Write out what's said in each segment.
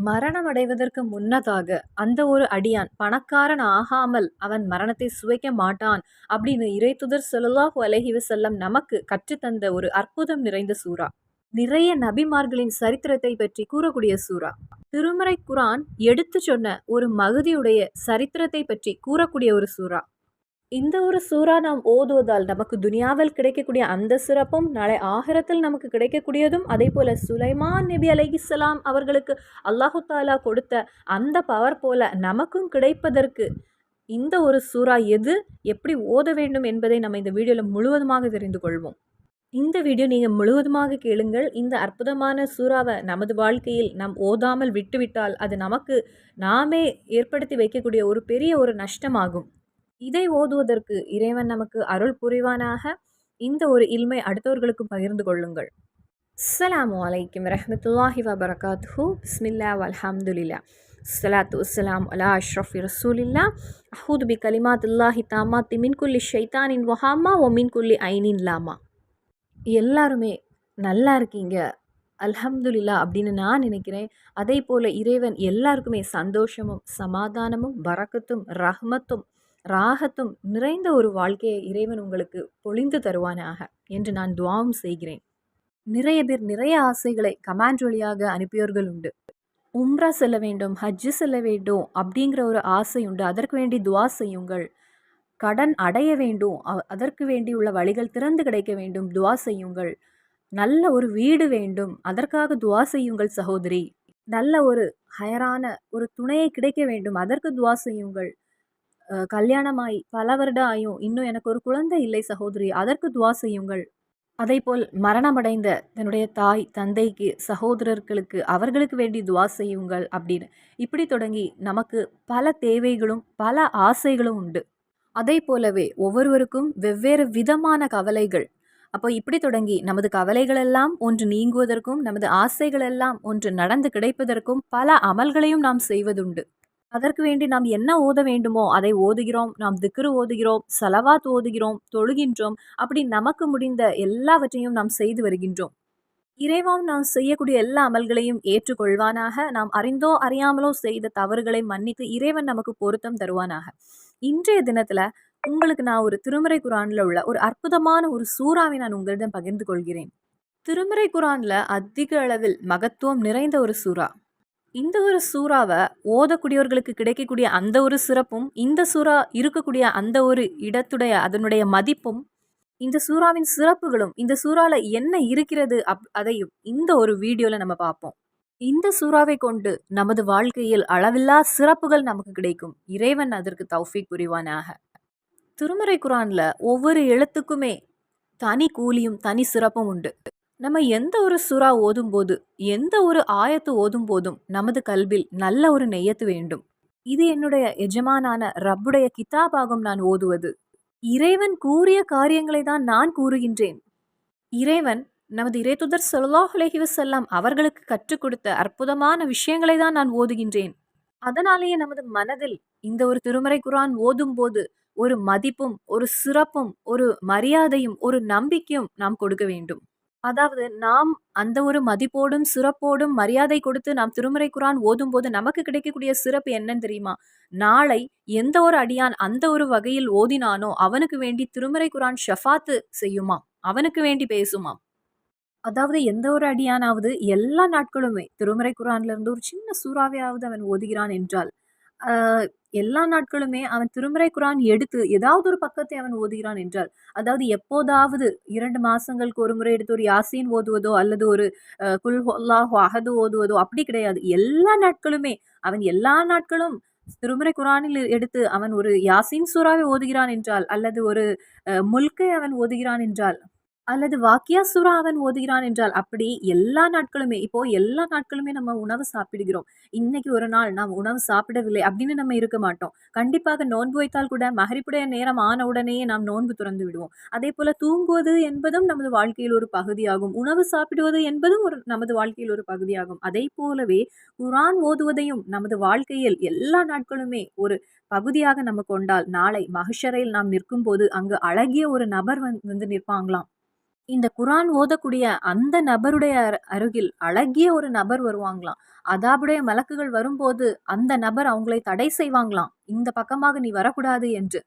மரணம் அடைவதற்கு முன்னதாக அந்த ஒரு அடியான் பணக்காரன் ஆகாமல் அவன் மரணத்தை சுவைக்க மாட்டான் அப்படின்னு இறைத்துதர் ஸல்லல்லாஹு அலைஹி வஸல்லம் நமக்கு கற்றுத்தந்த ஒரு அற்புதம் நிறைந்த சூரா. நிறைய நபிமார்களின் சரித்திரத்தை பற்றி கூறக்கூடிய சூரா. திருமறை குரான் எடுத்து சொன்ன ஒரு மகதியுடைய சரித்திரத்தை பற்றி கூறக்கூடிய ஒரு சூரா. இந்த ஒரு சூறா நாம் ஓதுவதால் நமக்கு துனியாவில் கிடைக்கக்கூடிய அந்த சிறப்பும் நாளை ஆகிரத்தில் நமக்கு கிடைக்கக்கூடியதும், அதே போல சுலைமான் நபி அலைஹிஸ்ஸலாம் அவர்களுக்கு அல்லாஹு தாலா கொடுத்த அந்த பவர் போல நமக்கும் கிடைப்பதற்கு இந்த ஒரு சூறா எது எப்படி ஓத வேண்டும் என்பதை நம்ம இந்த வீடியோவில் முழுவதுமாக தெரிந்து கொள்வோம். இந்த வீடியோ நீங்கள் முழுவதுமாக கேளுங்கள். இந்த அற்புதமான சூறாவை நமது வாழ்க்கையில் நாம் ஓதாமல் விட்டுவிட்டால் அது நமக்கு நாமே ஏற்படுத்தி வைக்கக்கூடிய ஒரு பெரிய ஒரு நஷ்டமாகும். இதை ஓதுவதற்கு இறைவன் நமக்கு அருள் புரிவானாக. இந்த ஒரு இல்மை அடுத்தவர்களுக்கும் பகிர்ந்து கொள்ளுங்கள். அஸ்ஸலாமு அலைக்கும் வரஹ்மத்துல்லாஹி வபரகாத்துஹு. பிஸ்மில்லா வல்ஹம்துலில்லா. ஸலாத்து வஸ்ஸலாம் அலா அஷ்ரஃபி ரசூலில்லா. அஹூது பி கலிமாத்துல்லாஹி தாமாத்தி மின் குல்லி ஷைத்தானின் வஹாமா ஒ மின் குல்லி ஐனின் லாமா. எல்லாருமே நல்லா இருக்கீங்க அல்ஹம்துலில்லா அப்படின்னு நான் நினைக்கிறேன். அதே போல் இறைவன் எல்லாருக்குமே சந்தோஷமும் சமாதானமும் பரக்கத்தும் ரஹ்மத்தும் ராகத்தும் நிறைந்த ஒரு வாழ்க்கையை இறைவன் உங்களுக்கு பொழிந்து தருவானாக என்று நான் துவாவும் செய்கிறேன். நிறைய பேர் நிறைய ஆசைகளை கமெண்ட் வழியாக அனுப்பியவர்கள் உண்டு. உம்ரா செல்ல வேண்டும், ஹஜ்ஜு செல்ல வேண்டும் அப்படிங்கிற ஒரு ஆசை உண்டு. அதற்கு வேண்டி துவா செய்யுங்கள். கடன் அடைய வேண்டும், அதற்கு வேண்டியுள்ள வழிகள் திறந்து கிடைக்க வேண்டும், துவா செய்யுங்கள். நல்ல ஒரு வீடு வேண்டும், அதற்காக துவா செய்யுங்கள் சகோதரி. நல்ல ஒரு ஹயரான ஒரு துணையை கிடைக்க வேண்டும், அதற்கு துவா செய்யுங்கள். கல்யாணமாய் பல வருடம் ஆயும் இன்னும் எனக்கு ஒரு குழந்தை இல்லை சகோதரி, அதற்கு துவா செய்யுங்கள். அதேபோல் மரணமடைந்த தன்னுடைய தாய் தந்தைக்கு சகோதரர்களுக்கு அவர்களுக்கு வேண்டி துவா செய்யுங்கள் அப்படின்னு இப்படி தொடங்கி நமக்கு பல தேவைகளும் பல ஆசைகளும் உண்டு. அதே போலவே ஒவ்வொருவருக்கும் வெவ்வேறு விதமான கவலைகள். அப்போ இப்படி தொடங்கி நமது கவலைகளெல்லாம் ஒன்று நீங்குவதற்கும் நமது ஆசைகளெல்லாம் ஒன்று நடந்து கிடைப்பதற்கும் பல அமல்களையும் நாம் செய்வதுண்டு. அதற்கு வேண்டி நாம் என்ன ஓத வேண்டுமோ அதை ஓதுகிறோம். நாம் திக்ரு ஓதுகிறோம், சலவாத் ஓதுகிறோம், தொழுகின்றோம். அப்படி நமக்கு முடிந்த எல்லாவற்றையும் நாம் செய்து வருகின்றோம். இறைவன் நாம் செய்யக்கூடிய எல்லா அமல்களையும் ஏற்றுக்கொள்வானாக. நாம் அறிந்தோ அறியாமலோ செய்த தவறுகளை மன்னித்து இறைவன் நமக்கு பொருத்தம் தருவானாக. இன்றைய தினத்துல உங்களுக்கு நான் ஒரு திருமறை குரான்ல உள்ள ஒரு அற்புதமான ஒரு சூறாவை நான் உங்களிடம் பகிர்ந்து கொள்கிறேன். திருமறை குரான்ல அதிக அளவில் மகத்துவம் நிறைந்த ஒரு சூறா. இந்த ஒரு சூறாவை ஓதக்கூடியவர்களுக்கு கிடைக்கக்கூடிய அந்த ஒரு சிறப்பும், இந்த சூறா இருக்கக்கூடிய அந்த ஒரு இடத்துடைய அதனுடைய மதிப்பும், இந்த சூறாவின் சிறப்புகளும், இந்த சூறால என்ன இருக்கிறது அதையும் இந்த ஒரு வீடியோல நம்ம பார்ப்போம். இந்த சூறாவை கொண்டு நமது வாழ்க்கையில் அளவில்லா சிறப்புகள் நமக்கு கிடைக்கும். இறைவன் அதற்கு தௌஃபீக் புரிவானாக. திருமறை குரான்ல ஒவ்வொரு எழுத்துக்குமே தனி கூலியும் தனி சிறப்பும் உண்டு. நம்ம எந்த ஒரு சூறா ஓதும்போது, எந்த ஒரு ஆயத்து ஓதும் போதும் நமது கல்வில் நல்ல ஒரு நெய்யத்து வேண்டும். இது என்னுடைய எஜமானான ரப்புடைய கிதாபாகும் நான் ஓதுவது. இறைவன் கூறிய காரியங்களை தான் நான் கூறுகின்றேன். இறைவன் நமது இறைத்துதர் ஸல்லல்லாஹு அலைஹி வஸல்லம் அவர்களுக்கு கற்றுக் கொடுத்த அற்புதமான விஷயங்களை தான் நான் ஓதுகின்றேன். அதனாலேயே நமது மனதில் இந்த ஒரு திருமறை குரான் ஓதும் போது ஒரு மதிப்பும் ஒரு சிறப்பும் ஒரு மரியாதையும் ஒரு நம்பிக்கையும் நாம் கொடுக்க வேண்டும். அதாவது நாம் அந்த ஒரு மதிப்போடும் சிறப்போடும் மரியாதை கொடுத்து நாம் திருமறை குரான் ஓதும்போது நமக்கு கிடைக்கக்கூடிய சிறப்பு என்னன்னு தெரியுமா? நாளை எந்த ஒரு அடியான் அந்த ஒரு வகையில் ஓதினானோ அவனுக்கு வேண்டி திருமறை குரான் ஷஃபாத்து செய்யுமாம், அவனுக்கு வேண்டி பேசுமாம். அதாவது எந்த ஒரு அடியானாவது எல்லா நாட்களுமே திருமறை குரான்ல இருந்து ஒரு சின்ன சூறாவையாவது அவன் ஓதுகிறான் என்றால், எல்லா நாட்களுமே அவன் திருமறை குரான் எடுத்து ஏதாவது ஒரு பக்கத்தை அவன் ஓதுகிறான் என்றால், அதாவது எப்போதாவது 2 மாசங்களுக்கு ஒரு முறை எடுத்து ஒரு யாசீன் ஓதுவதோ அல்லது ஒரு குல் ஹுவல்லாஹு அஹது ஓதுவதோ அப்படி கிடையாது. எல்லா நாட்களுமே அவன் எல்லா நாட்களும் திருமறை குரானில் எடுத்து அவன் ஒரு யாசீன் சூறாவை ஓதுகிறான் என்றால், அல்லது ஒரு முல்கை அவன் ஓதுகிறான் என்றால், அல்லது வாக்கியா சூரா அவன் ஓதுகிறான் என்றால், அப்படி எல்லா நாட்களுமே இப்போ எல்லா நாட்களுமே நம்ம உணவு சாப்பிடுகிறோம். இன்னைக்கு ஒரு நாள் நாம் உணவு சாப்பிடவில்லை அப்படின்னு நம்ம இருக்க மாட்டோம். கண்டிப்பாக நோன்பு வைத்தால் கூட மகரிப்புடைய நேரம் ஆன உடனேயே நாம் நோன்பு துறந்து விடுவோம். அதே போல தூங்குவது என்பதும் நமது வாழ்க்கையில் ஒரு பகுதியாகும். உணவு சாப்பிடுவது என்பதும் நமது வாழ்க்கையில் ஒரு பகுதியாகும். அதை போலவே குரான் ஓதுவதையும் நமது வாழ்க்கையில் எல்லா நாட்களுமே ஒரு பகுதியாக நம்ம கொண்டால், நாளை மஹ்ஷரையில் நாம் நிற்கும் போது அங்கு அழகிய ஒரு நபர் வந்து நிற்பாங்களாம். இந்த குரான் ஓதக்கூடிய அந்த நபருடைய அருகில் அழகிய ஒரு நபர் வருவாங்களாம். அதாபுடைய மலக்குகள் வரும்போது அந்த நபர் அவங்களை தடை செய்வாங்களாம். இந்த பக்கமாக நீ வரக்கூடாது என்று.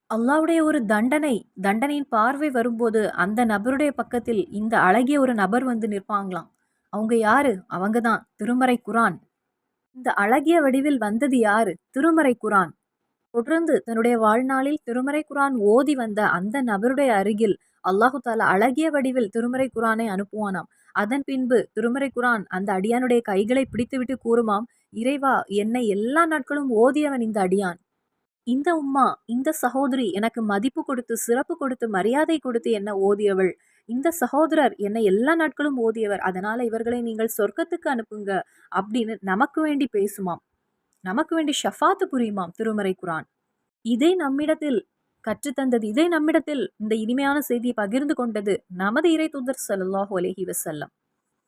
அல்லாஹ்வுடைய ஒரு தண்டனையின் பார்வை வரும்போது அந்த நபருடைய பக்கத்தில் இந்த அழகிய ஒரு நபர் வந்து நிற்பாங்களாம். அவங்க யாரு? அவங்க தான் திருமறை குரான். இந்த அழகிய வடிவில் வந்தது யாரு? திருமறை குரான். தொடர்ந்து தன்னுடைய வாழ்நாளில் திருமறை குரான் ஓதி வந்த அந்த நபருடைய அருகில் அல்லாஹு தாலா அழகிய வடிவில் திருமறை குரானை அனுப்புவானாம். அதன் பின்பு திருமறை குரான் அந்த அடியானுடைய கைகளை பிடித்துவிட்டு கூறுமாம், இறைவா, என்னை எல்லா நாட்களும் ஓதியவன் இந்த அடியான். இந்த உம்மா, இந்த சகோதரி எனக்கு மதிப்பு கொடுத்து, சிறப்பு கொடுத்து, மரியாதை கொடுத்து என்ன ஓதியவள். இந்த சகோதரர் என்னை எல்லா நாட்களும் ஓதியவர். அதனால இவர்களை நீங்கள் சொர்க்கத்துக்கு அனுப்புங்க அப்படின்னு நமக்கு வேண்டி பேசுமாம். நமக்கு வேண்டி ஷஃபாத்து புரியுமாம் திருமறை குரான். இதை நம்மிடத்தில் கற்றுத்தந்தது, இதை நம்மிடத்தில் இந்த இனிமையான செய்தியை பகிர்ந்து கொண்டது நமது இறை தூதர் ஸல்லல்லாஹு அலைஹி வஸல்லம்.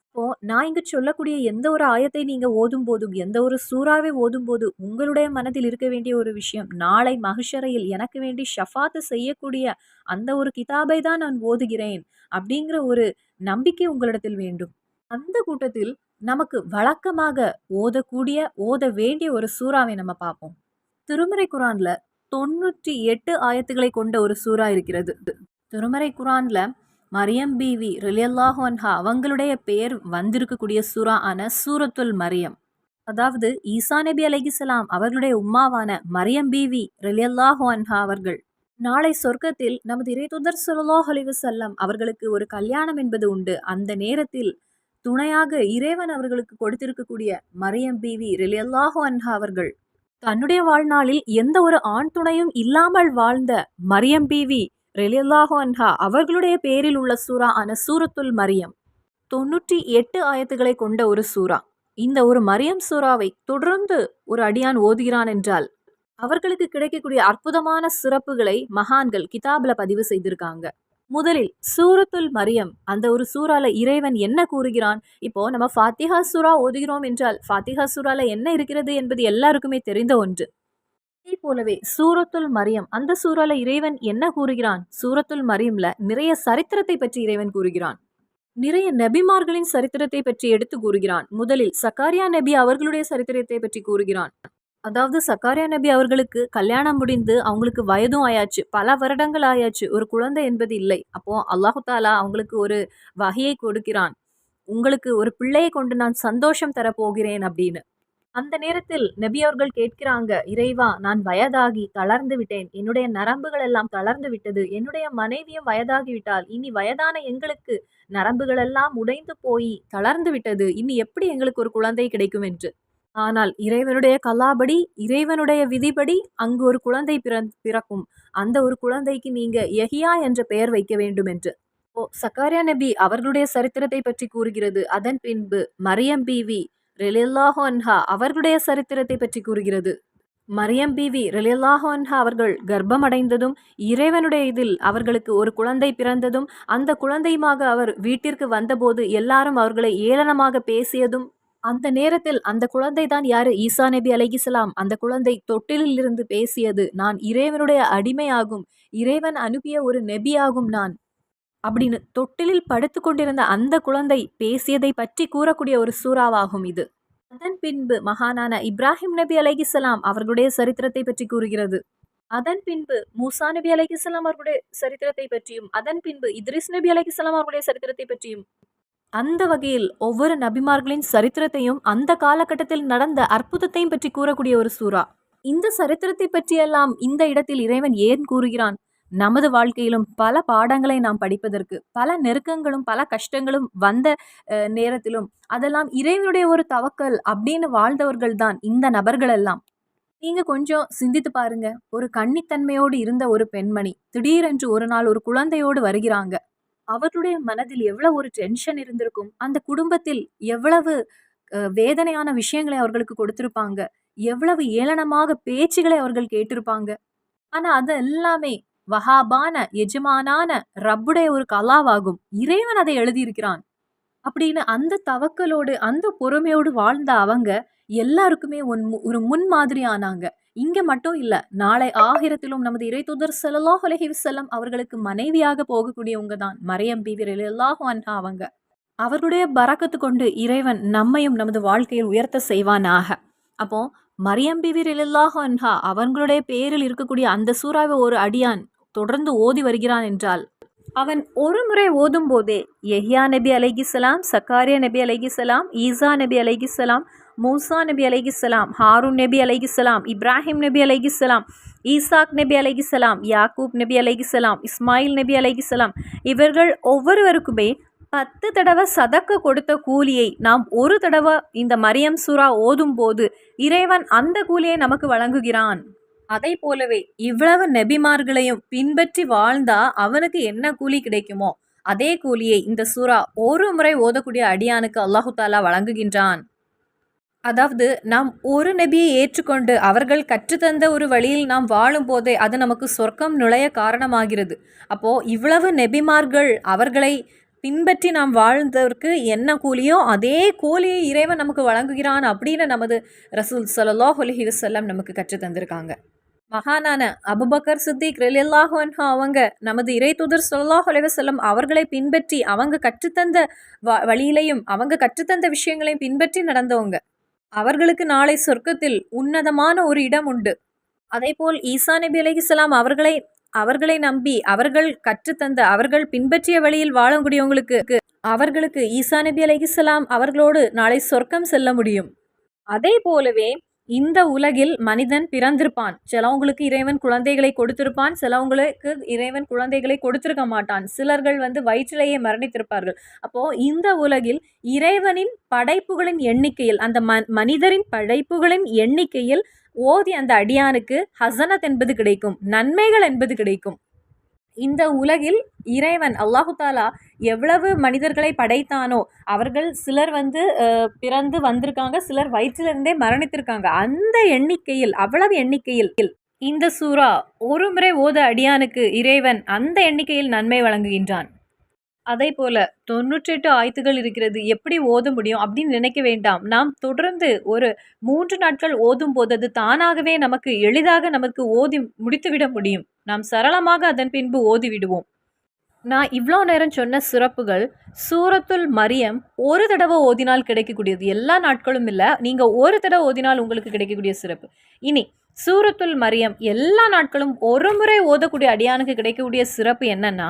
இப்போ நான் இங்கு சொல்லக்கூடிய எந்த ஒரு ஆயத்தை நீங்க ஓதும் போதும், எந்த ஒரு சூறாவை ஓதும் போது உங்களுடைய மனதில் இருக்க வேண்டிய ஒரு விஷயம், நாளை மஹ்ஷரையில் எனக்கு வேண்டி ஷஃபாத்து செய்யக்கூடிய அந்த ஒரு கிதாபை தான் நான் ஓதுகிறேன் அப்படிங்கிற ஒரு நம்பிக்கை உங்களிடத்தில் வேண்டும். அந்த கூட்டத்தில் நமக்கு வழக்கமாக ஓத வேண்டிய ஒரு சூறாவை நம்ம பார்ப்போம். திருமறை குரான்ல 98 ஆயத்துக்களை கொண்ட ஒரு சூறா இருக்கிறது. திருமறை குரான்ல மரியம் பீவி ரலியல்லாஹு அன்ஹா அவங்களுடைய பெயர் வந்திருக்கக்கூடிய சூரா ஆன சூரத்துல் மரியம். அதாவது ஈசா நபி அலைஹிஸ்ஸலாம் அவர்களுடைய உம்மாவான மரியம் பீவி ரலியல்லாஹு அன்ஹா அவர்கள் நாளை சொர்க்கத்தில் நமது இறைத்தூதர் ஸல்லல்லாஹு அலைஹி வஸல்லம் அவர்களுக்கு ஒரு கல்யாணம் என்பது உண்டு. அந்த நேரத்தில் துணையாக இறைவன் அவர்களுக்கு கொடுத்திருக்கக்கூடிய மரியம் பீவி ரலியல்லாஹு அன்ஹா அவர்கள் தன்னுடைய வாழ்நாளில் எந்த ஒரு ஆண் துணையும் இல்லாமல் வாழ்ந்த மரியம் பீவி ரலியல்லாஹு அன்ஹா அவர்களுடைய பேரில் உள்ள சூரா ஆன சூரத்துல் மரியம். 98 ஆயத்துக்களை கொண்ட ஒரு சூரா. இந்த ஒரு மரியம் சூறாவை தொடர்ந்து ஒரு அடியான் ஓதுகிறான் என்றால் அவர்களுக்கு கிடைக்கக்கூடிய அற்புதமான சிறப்புகளை மகான்கள் கிதாப்ல பதிவு செய்திருக்காங்க. முதலில் சூரத்துல் மரியம், அந்த ஒரு சூறால இறைவன் என்ன கூறுகிறான்? இப்போ நம்ம ஃபாத்திஹா சூரா ஓதுகிறோம் என்றால் ஃபாத்திஹா சூறால என்ன இருக்கிறது என்பது எல்லாருக்குமே தெரிந்த ஒன்று. இதே போலவே சூரத்துல் மரியம், அந்த சூறால இறைவன் என்ன கூறுகிறான்? சூரத்துல் மரியம்ல நிறைய சரித்திரத்தை பற்றி இறைவன் கூறுகிறான். நிறைய நபிமார்களின் சரித்திரத்தை பற்றி எடுத்து கூறுகிறான். முதலில் சக்காரியா நபி அவர்களுடைய சரித்திரத்தை பற்றி கூறுகிறான். அதாவது சக்காரியா நபி அவர்களுக்கு கல்யாணம் முடிந்து அவங்களுக்கு வயதும் ஆயாச்சு, பல வருடங்கள் ஆயாச்சு, ஒரு குழந்தை என்பது இல்லை. அப்போ அல்லாஹு தாலா அவங்களுக்கு ஒரு வகையை கொடுக்கிறான், உங்களுக்கு ஒரு பிள்ளையை கொண்டு நான் சந்தோஷம் தரப்போகிறேன் அப்படின்னு. அந்த நேரத்தில் நபி அவர்கள் கேட்கிறாங்க, இறைவா, நான் வயதாகி தளர்ந்து விட்டேன், என்னுடைய நரம்புகள் எல்லாம் தளர்ந்து விட்டது, என்னுடைய மனைவியும் வயதாகி விட்டால், இனி வயதான எங்களுக்கு நரம்புகள் எல்லாம் உடைந்து போய் தளர்ந்து விட்டது, இனி எப்படி எங்களுக்கு ஒரு குழந்தை கிடைக்கும் என்று. ஆனால் இறைவனுடைய கலாபடி, இறைவனுடைய விதிப்படி அங்கு ஒரு குழந்தை பிறக்கும். அந்த ஒரு குழந்தைக்கு நீங்க யஹியா என்ற பெயர் வைக்க வேண்டும் என்று. சக்காரியா நபி அவர்களுடைய சரித்திரத்தை பற்றி கூறுகிறது. அதன் பின்பு மரியம் பீவி ரலியல்லாஹு அன்ஹா அவர்களுடைய சரித்திரத்தை பற்றி கூறுகிறது. மரியம் பீவி ரலியல்லாஹு அன்ஹா அவர்கள் கர்ப்பமடைந்ததும், இறைவனுடைய இதில் அவர்களுக்கு ஒரு குழந்தை பிறந்ததும், அந்த குழந்தையுமாக அவர் வீட்டிற்கு வந்தபோது எல்லாரும் அவர்களை ஏளனமாக பேசியதும், அந்த நேரத்தில் அந்த குழந்தை தான் யாரு? ஈசா நபி அலைஹிஸ்ஸலாம். அந்த குழந்தை தொட்டிலில் இருந்து பேசியது, நான் இறைவனுடைய அடிமையாகும், இறைவன் அனுப்பிய ஒரு நபியாகும் நான் அப்படின்னு தொட்டிலில் படுத்து கொண்டிருந்த அந்த குழந்தை பேசியதை பற்றி கூறக்கூடிய ஒரு சூறாவாகும் இது. அதன் பின்பு மகானான இப்ராஹிம் நபி அலைஹிஸ்ஸலாம் அவர்களுடைய சரித்திரத்தை பற்றி கூறுகிறது. அதன் பின்பு மூசா நபி அலைஹிஸ்ஸலாம் அவர்களுடைய சரித்திரத்தை பற்றியும், அதன் பின்பு இத்ரிஸ் நபி அலைஹிஸ்ஸலாம் அவர்களுடைய சரித்திரத்தை பற்றியும், அந்த வகையில் ஒவ்வொரு நபிமார்களின் சரித்திரத்தையும் அந்த காலகட்டத்தில் நடந்த அற்புதத்தையும் பற்றி கூறக்கூடிய ஒரு சூறா. இந்த சரித்திரத்தை பற்றியெல்லாம் இந்த இடத்தில் இறைவன் ஏன் கூறுகிறான்? நமது வாழ்க்கையிலும் பல பாடங்களை நாம் படிப்பதற்கு, பல நெருக்கங்களும் பல கஷ்டங்களும் வந்த நேரத்திலும் அதெல்லாம் இறைவனுடைய ஒரு தவக்கல் அப்படின்னு வாழ்ந்தவர்கள் தான் இந்த நபர்கள் எல்லாம். நீங்க கொஞ்சம் சிந்தித்து பாருங்க. ஒரு கன்னித்தன்மையோடு இருந்த ஒரு பெண்மணி திடீரென்று ஒரு நாள் ஒரு குழந்தையோடு வருகிறாங்க. அவர்களுடைய மனதில் எவ்வளவு ஒரு டென்ஷன் இருந்திருக்கும். அந்த குடும்பத்தில் எவ்வளவு வேதனையான விஷயங்களை அவர்களுக்கு கொடுத்திருப்பாங்க. எவ்வளவு ஏளனமாக பேச்சுகளை அவர்கள் கேட்டிருப்பாங்க. ஆனா அது எல்லாமே வஹாபான எஜமானான ரப்புடைய ஒரு கலாவாகும். இறைவன் அதை எழுதியிருக்கிறான். அப்படின்னு அந்த தவக்கலோடு அந்த பொறுமையோடு வாழ்ந்த அவங்க எல்லாருக்குமே ஒரு முன்மாதிரி ஆனாங்க. இங்க மட்டும் இல்ல, நாளை ஆகிரத்திலும் நமது இறைத்தூதர் ஸல்லல்லாஹு அலைஹி வஸல்லம் அவர்களுக்கு மனைவியாக போகக்கூடியவங்க தான் மரியம் பீவி ரலியல்லாஹு அன்ஹா அவங்க. அவர்களுடைய பரக்கத்து கொண்டு இறைவன் நம்மையும் நமது வாழ்க்கையில் உயர்த்த செய்வானாக. அப்போ மரியம் பீவி ரலியல்லாஹு அன்ஹா அவங்களுடைய பேரில் இருக்கக்கூடிய அந்த சூறாவை ஒரு அடியான் தொடர்ந்து ஓதி வருகிறான் என்றால், அவன் ஒரு முறை ஓதும் போதே யஹ்யா நபி அலைஹிஸ்ஸலாம், சக்காரியா நபி அலைஹிஸ்ஸலாம், ஈசா நபி அலைஹிஸ்ஸலாம், மூசா நபி அலைஹிஸ்ஸலாம், ஹாரூன் நபி அலைஹிஸ்ஸலாம், இப்ராஹிம் நபி அலைஹிஸ்ஸலாம், ஈசாக் நபி அலைஹிஸ்ஸலாம், யாக்கூப் நபி அலைஹிஸ்ஸலாம், இஸ்மாயில் நபி அலைஹிஸ்ஸலாம், இவர்கள் ஒவ்வொருவருக்குமே 10 தடவை சதக்க கொடுத்த கூலியை நாம் ஒரு தடவை இந்த மரியம் சூரா ஓதும் போது இறைவன் அந்த கூலியை நமக்கு வழங்குகிறான். அதை போலவே இவ்வளவு நபிமார்களையும் பின்பற்றி வாழ்ந்தா அவனுக்கு என்ன கூலி கிடைக்குமோ அதே கூலியை இந்த சூரா ஒரு முறை ஓதக்கூடிய அடியானுக்கு அல்லாஹு தாலா வழங்குகின்றான். அதாவது நாம் ஒரு நபியை ஏற்றுக்கொண்டு அவர்கள் கற்றுத்தந்த ஒரு வழியில் நாம் வாழும் போதே அது நமக்கு சொர்க்கம் நுழைய காரணமாகிறது. அப்போ இவ்வளவு நபிமார்கள் அவர்களை பின்பற்றி நாம் வாழ்ந்ததற்கு என்ன கூலியோ அதே கூலியை இறைவன் நமக்கு வழங்குகிறான் அப்படின்னு நமது ரசூல் ஸல்லல்லாஹு அலைஹி வஸல்லம் நமக்கு கற்று தந்திருக்காங்க. மகானான அபூபக்கர் சித்திக் ரலியல்லாஹு அன்ஹு அவங்க நமது இறைத்தூதர் ஸல்லல்லாஹு அலைஹி வஸல்லம் அவர்களை பின்பற்றி அவங்க கற்றுத்தந்த வழியிலையும் அவங்க கற்றுத்தந்த விஷயங்களையும் பின்பற்றி நடந்தவங்க. அவர்களுக்கு நாளை சொர்க்கத்தில் உன்னதமான ஒரு இடம் உண்டு. அதேபோல் ஈசா நபி அலைஹிஸ்ஸலாம் அவர்களை நம்பி அவர்கள் கற்றுத்தந்த அவர்கள் பின்பற்றிய வழியில் அவர்களுக்கு ஈசா நபி அலைஹிஸ்ஸலாம் அவர்களோடு நாளை சொர்க்கம் செல்ல முடியும். அதே போலவே இந்த உலகில் மனிதன் பிறந்திருப்பான். சிலவங்களுக்கு இறைவன் குழந்தைகளை கொடுத்திருப்பான், சிலவங்களுக்கு இறைவன் குழந்தைகளை கொடுத்திருக்க மாட்டான். சிலர்கள் வயிற்றிலேயே மரணித்திருப்பார்கள். அப்போ இந்த உலகில் இறைவனின் படைப்புகளின் எண்ணிக்கையில் அந்த மனிதரின் படைப்புகளின் எண்ணிக்கையில் ஓதி அந்த அடியானுக்கு ஹசனத் என்பது கிடைக்கும், நன்மைகள் என்பது கிடைக்கும். இந்த உலகில் இறைவன் அல்லாஹு தாலா எவ்வளவு மனிதர்களை படைத்தானோ அவர்கள் சிலர் பிறந்து வந்திருக்காங்க, சிலர் வயிற்றிலிருந்தே மரணித்திருக்காங்க. அந்த எண்ணிக்கையில் அவ்வளவு எண்ணிக்கையில் இந்த சூரா ஒரு முறை ஓத அடியானுக்கு இறைவன் அந்த எண்ணிக்கையில் நன்மை வழங்குகின்றான். அதே போல 98 ஆயத்துகள் இருக்கிறது, எப்படி ஓத முடியும் அப்படின்னு நினைக்க வேண்டாம். நாம் தொடர்ந்து ஒரு 3 நாட்கள் ஓதும் போது அது தானாகவே நமக்கு எளிதாக நமக்கு ஓதி முடித்துவிட முடியும். நாம் சரளமாக அதன் பின்பு ஓதிவிடுவோம். நான் இவ்வளோ நேரம் சொன்ன சிறப்புகள் சூரத்துல் மரியம் ஒரு தடவை ஓதினால் கிடைக்கக்கூடியது. எல்லா நாட்களும் இல்லை, நீங்கள் ஒரு தடவை ஓதினால் உங்களுக்கு கிடைக்கக்கூடிய சிறப்பு. இனி சூரத்துல் மரியம் எல்லா நாட்களும் ஒரு முறை ஓதக்கூடிய அடியானுக்கு கிடைக்கக்கூடிய சிறப்பு என்னன்னா,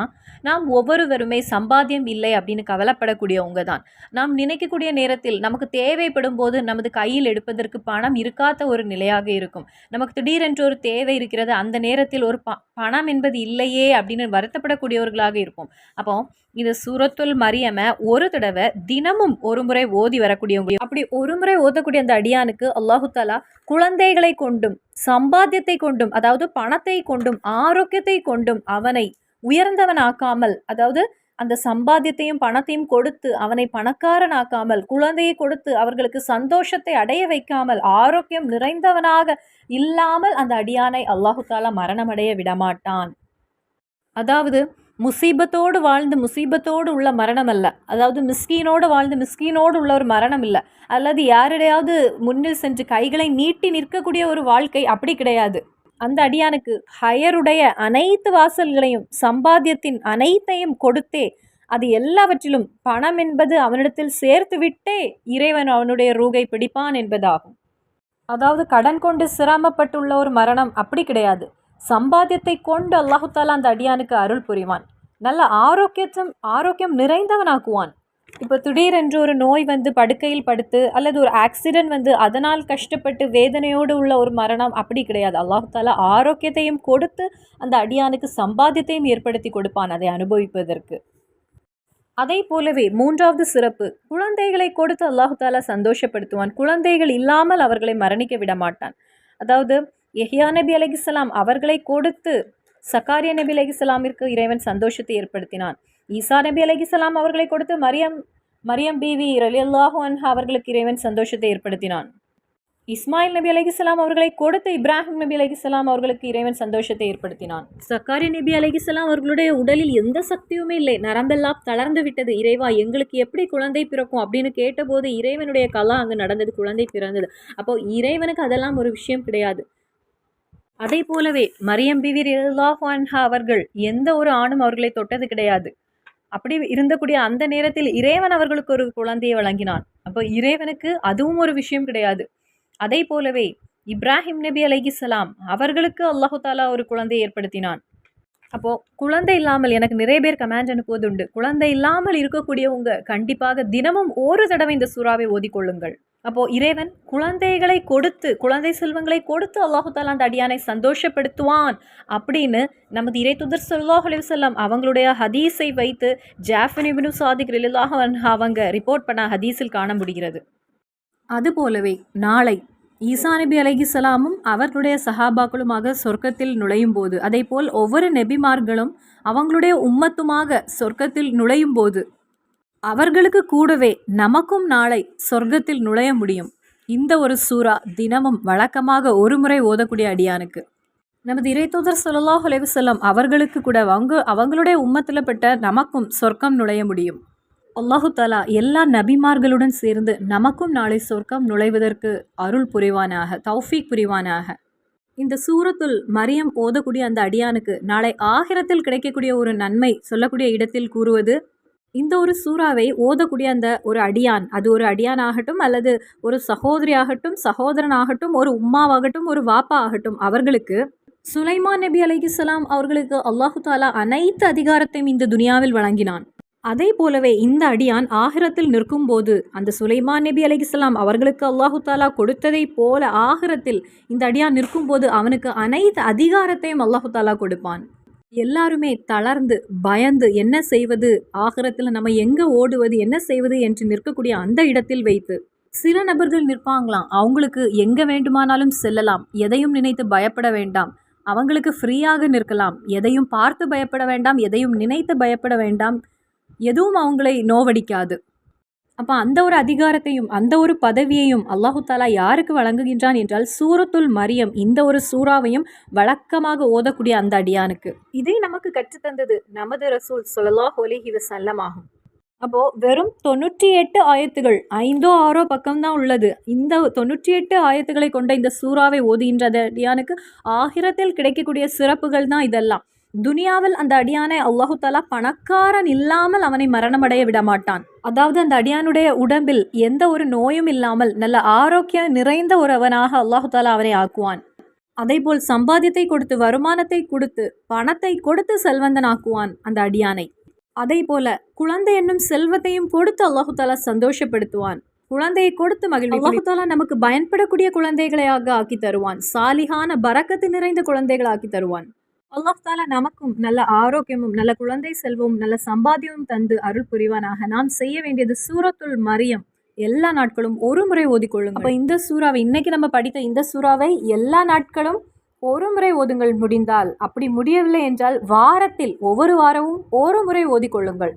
நாம் ஒவ்வொருவருமே சம்பாத்தியம் இல்லை அப்படின்னு கவலைப்படக்கூடியவங்க தான். நாம் நினைக்கக்கூடிய நேரத்தில் நமக்கு தேவைப்படும் போது நமது கையில் எடுப்பதற்கு பணம் இருக்காத ஒரு நிலையாக இருக்கும். நமக்கு திடீரென்று ஒரு தேவை இருக்கிறது, அந்த நேரத்தில் ஒரு பணம் என்பது இல்லையே அப்படின்னு வருத்தப்படக்கூடியவர்களாக இருப்போம். அப்போ இது சூரத்துல் மரியம ஒரு தடவை தினமும் ஒரு முறை ஓதி வரக்கூடியவங்க. அப்படி ஒரு முறை ஓதக்கூடிய அந்த அடியானுக்கு அல்லாஹு தாலா குழந்தைகளை கொண்டும் சம்பாத்தியத்தை கொண்டும், அதாவது பணத்தை கொண்டும் ஆரோக்கியத்தை கொண்டும் அவனை உயர்ந்தவனாக்காமல், அதாவது அந்த சம்பாத்தியத்தையும் பணத்தையும் கொடுத்து அவனை பணக்காரனாக்காமல், குழந்தையை கொடுத்து அவர்களுக்கு சந்தோஷத்தை அடைய வைக்காமல், ஆரோக்கியம் நிறைந்தவனாக இல்லாமல் அந்த அடியானை அல்லாஹு தாலா மரணமடைய விடமாட்டான். அதாவது முசீபத்தோடு வாழ்ந்து முசீபத்தோடு உள்ள மரணம் அல்ல, அதாவது மிஸ்கீனோடு வாழ்ந்து மிஸ்கீனோடு உள்ள ஒரு மரணம் இல்லை, அல்லது யாரிடையாவது முன்னில் சென்று கைகளை நீட்டி நிற்கக்கூடிய ஒரு வாழ்க்கை அப்படி கிடையாது. அந்த அடியானுக்கு ஹயருடைய அனைத்து வாசல்களையும் சம்பாத்தியத்தின் அனைத்தையும் கொடுத்தே, அது எல்லாவற்றிலும் பணம் என்பது அவனிடத்தில் சேர்த்து விட்டே இறைவன் அவனுடைய ரூகை பிடிப்பான் என்பதாகும். அதாவது கடன் கொண்டு சிரமப்பட்டுள்ள ஒரு மரணம் அப்படி கிடையாது. சம்பாத்தியத்தை கொண்டு அல்லாஹு தாலா அந்த அடியானுக்கு அருள் புரிவான், நல்ல ஆரோக்கியம் நிறைந்தவனாக்குவான். இப்போ திடீரென்று ஒரு நோய் படுக்கையில் படுத்து அல்லது ஒரு ஆக்சிடென்ட் அதனால் கஷ்டப்பட்டு வேதனையோடு உள்ள ஒரு மரணம் அப்படி கிடையாது. அல்லாஹு தாலா ஆரோக்கியத்தையும் கொடுத்து அந்த அடியானுக்கு சம்பாத்தியத்தையும் ஏற்படுத்தி கொடுப்பான் அதை அனுபவிப்பதற்கு. அதை போலவே 3வது சிறப்பு, குழந்தைகளை கொடுத்து அல்லாஹு தாலா சந்தோஷப்படுத்துவான். குழந்தைகள் இல்லாமல் அவர்களை மரணிக்க விட மாட்டான். அதாவது யஹ்யா நபி அலைஹிஸ்ஸலாம் அவர்களை கொடுத்து சக்காரியா நபி அலைஹிஸ்ஸலாமிற்கு இறைவன் சந்தோஷத்தை ஏற்படுத்தினான். ஈசா நபி அலைஹிஸ்ஸலாம் அவர்களை கொடுத்து மரியம் பீவி ரலியல்லாஹு அன்ஹா அவர்களுக்கு இறைவன் சந்தோஷத்தை ஏற்படுத்தினான். இஸ்மாயில் நபி அலைஹிஸ்ஸலாம் அவர்களை கொடுத்து இப்ராஹிம் நபி அலைஹிஸ்ஸலாம் அவர்களுக்கு இறைவன் சந்தோஷத்தை ஏற்படுத்தினான். சக்காரி நபி அலைஹிஸ்ஸலாம் அவர்களுடைய உடலில் எந்த சக்தியுமே இல்லை, நரம்பெல்லாம் தளர்ந்து விட்டது. இறைவா எங்களுக்கு எப்படி குழந்தை பிறக்கும் அப்படின்னு கேட்டபோது இறைவனுடைய கலா அங்கு நடந்தது, குழந்தை பிறந்தது. அப்போ இறைவனுக்கு அதெல்லாம் ஒரு விஷயம் கிடையாது. அதே போலவே மரியம் பிவி ரலியல்லாஹு அன்ஹா அவர்கள் எந்த ஒரு ஆணும் அவர்களை தொட்டது கிடையாது. அப்படி இருந்தக்கூடிய அந்த நேரத்தில் இறைவன் அவர்களுக்கு ஒரு குழந்தையை வழங்கினான். அப்போ இறைவனுக்கு அதுவும் ஒரு விஷயம் கிடையாது. அதே போலவே இப்ராஹிம் நபி அலைஹிஸ்ஸலாம் அவர்களுக்கு அல்லாஹு தாலா ஒரு குழந்தையை ஏற்படுத்தினான். அப்போது குழந்தை இல்லாமல் எனக்கு நிறைய பேர் கமெண்ட் அனுப்புவது உண்டு. குழந்தை இல்லாமல் இருக்கக்கூடியவங்க கண்டிப்பாக தினமும் ஒரு தடவை இந்த சூறாவை ஓதிக்கொள்ளுங்கள். அப்போது இறைவன் குழந்தைகளை கொடுத்து, குழந்தை செல்வங்களை கொடுத்து அல்லாஹு தாலா அந்த அடியானை சந்தோஷப்படுத்துவான் அப்படின்னு நமது இறைத்துதர் ஸல்லல்லாஹு அலைஹி வஸல்லம் அவங்களுடைய ஹதீஸை வைத்து ஜாஃபர் இப்னு சாதிக் ரலியல்லாஹு அன்ஹு அவங்க ரிப்போர்ட் பண்ண ஹதீஸில் காண முடிகிறது. அதுபோலவே நாளை ஈசா நபி அலைஹிஸ்ஸலாமும் அவர்களுடைய சஹாபாக்களுமாக சொர்க்கத்தில் நுழையும் போது, அதே போல் ஒவ்வொரு நபிமார்களும் அவங்களுடைய உம்மத்துமாக சொர்க்கத்தில் நுழையும் போது அவர்களுக்கு கூடவே நமக்கும் நாளை சொர்க்கத்தில் நுழைய முடியும். இந்த ஒரு சூரா தினமும் வழக்கமாக ஒரு முறை ஓதக்கூடிய அடியானுக்கு நமது இறைத்தூதர் ஸல்லல்லாஹு அலைஹி வஸல்லம் அவர்களுக்கு கூட அவங்களுடைய உம்மத்தில் பட்ட நமக்கும் சொர்க்கம் நுழைய முடியும். அல்லாஹு தாலா எல்லா நபிமார்களுடன் சேர்ந்து நமக்கும் நாளை சொர்க்கம் நுழைவதற்கு அருள் புரிவானாக, தௌஃபீக் புரிவானாக. இந்த சூரத்துல் மரியம் ஓதக்கூடிய அந்த அடியானுக்கு நாளை ஆகிரத்தில் கிடைக்கக்கூடிய ஒரு நன்மை சொல்லக்கூடிய இடத்தில் கூறுவது, இந்த ஒரு சூறாவை ஓதக்கூடிய அந்த ஒரு அடியான், அது ஒரு அடியான் ஆகட்டும் அல்லது ஒரு சகோதரி ஆகட்டும், சகோதரனாகட்டும், ஒரு உம்மாவாகட்டும், ஒரு வாப்பா ஆகட்டும், அவர்களுக்கு சுலைமான் நபி அலைஹிஸ்ஸலாம் அவர்களுக்கு அல்லாஹு தாலா அனைத்து அதிகாரத்தையும் இந்த துனியாவில் வழங்கினான். அதே போலவே இந்த அடியான் ஆகிரத்தில் நிற்கும் போது அந்த சுலைமான் நபி அலைஹிஸ்ஸலாம் அவர்களுக்கு அல்லாஹு தாலா கொடுத்ததை போல ஆகிரத்தில் இந்த அடியான் நிற்கும் போது அவனுக்கு அனைத்து அதிகாரத்தையும் அல்லாஹு தாலா கொடுப்பான். எல்லாருமே தளர்ந்து பயந்து என்ன செய்வது, ஆகிரத்தில் நம்ம எங்கே ஓடுவது, என்ன செய்வது என்று நிற்கக்கூடிய அந்த இடத்தில் வைத்து சில நபர்கள் நிற்பாங்களாம். அவங்களுக்கு எங்கே வேண்டுமானாலும் செல்லலாம், எதையும் நினைத்து பயப்பட வேண்டாம், அவங்களுக்கு ஃப்ரீயாக நிற்கலாம், எதையும் பார்த்து பயப்பட வேண்டாம், எதையும் நினைத்து பயப்பட வேண்டாம், எதுவும் அவங்களை நோவடிக்காது. அப்போ அந்த ஒரு அதிகாரத்தையும் அந்த ஒரு பதவியையும் அல்லாஹு தாலா யாருக்கு வழங்குகின்றான் என்றால் சூரத்துல் மரியம் இந்த ஒரு சூறாவையும் வழக்கமாக ஓதக்கூடிய அந்த அடியானுக்கு. இதை நமக்கு கற்றுத்தந்தது நமது ரசூல் ஸல்லல்லாஹு அலைஹி வஸல்லம் ஆகும். அப்போது வெறும் 98 ஆயத்துகள் 5ஓ 6ஓ பக்கம்தான் உள்ளது. இந்த 98 ஆயத்துக்களை கொண்ட இந்த சூறாவை ஓதுகின்ற அடியானுக்கு ஆகிரத்தில் கிடைக்கக்கூடிய சிறப்புகள் தான் இதெல்லாம். துனியாவில் அந்த அடியானை அல்லாஹு தாலா பணக்காரன் இல்லாமல் அவனை மரணமடைய விடமாட்டான். அதாவது அந்த அடியானுடைய உடம்பில் எந்த ஒரு நோயும் இல்லாமல் நல்ல ஆரோக்கியம் நிறைந்த ஒருவனாக அல்லாஹு தாலா அவனை ஆக்குவான். அதேபோல் சம்பாத்தியத்தை கொடுத்து, வருமானத்தை கொடுத்து, பணத்தை கொடுத்து செல்வந்தன் ஆக்குவான் அந்த அடியானை. அதே போல குழந்தை என்னும் செல்வத்தையும் கொடுத்து அல்லாஹு தாலா சந்தோஷப்படுத்துவான். குழந்தையை கொடுத்து மகிழ்ச்சி அல்லாஹு தாலா நமக்கு பயன்படக்கூடிய குழந்தைகளையாக ஆக்கி தருவான். சாலிகான பரக்கத்து நிறைந்த குழந்தைகள் ஆக்கி தருவான். அல்லாஹ் தாலா நமக்கும் நல்ல ஆரோக்கியமும் நல்ல குழந்தை செல்வமும் நல்ல சம்பாத்தியமும் தந்து அருள் புரிவானாக. நாம் செய்ய வேண்டியது சூரத்துல் மரியம் எல்லா நாட்களும் ஒரு முறை ஓதிக்கொள்ளுங்கள். அப்போ இந்த சூறாவை இன்னைக்கு நம்ம படித்த இந்த சூறாவை எல்லா நாட்களும் ஒரு முறை ஓதுங்கள் முடிந்தால். அப்படி முடியவில்லை என்றால் வாரத்தில் ஒவ்வொரு வாரமும் ஒரு முறை ஓதிக்கொள்ளுங்கள்.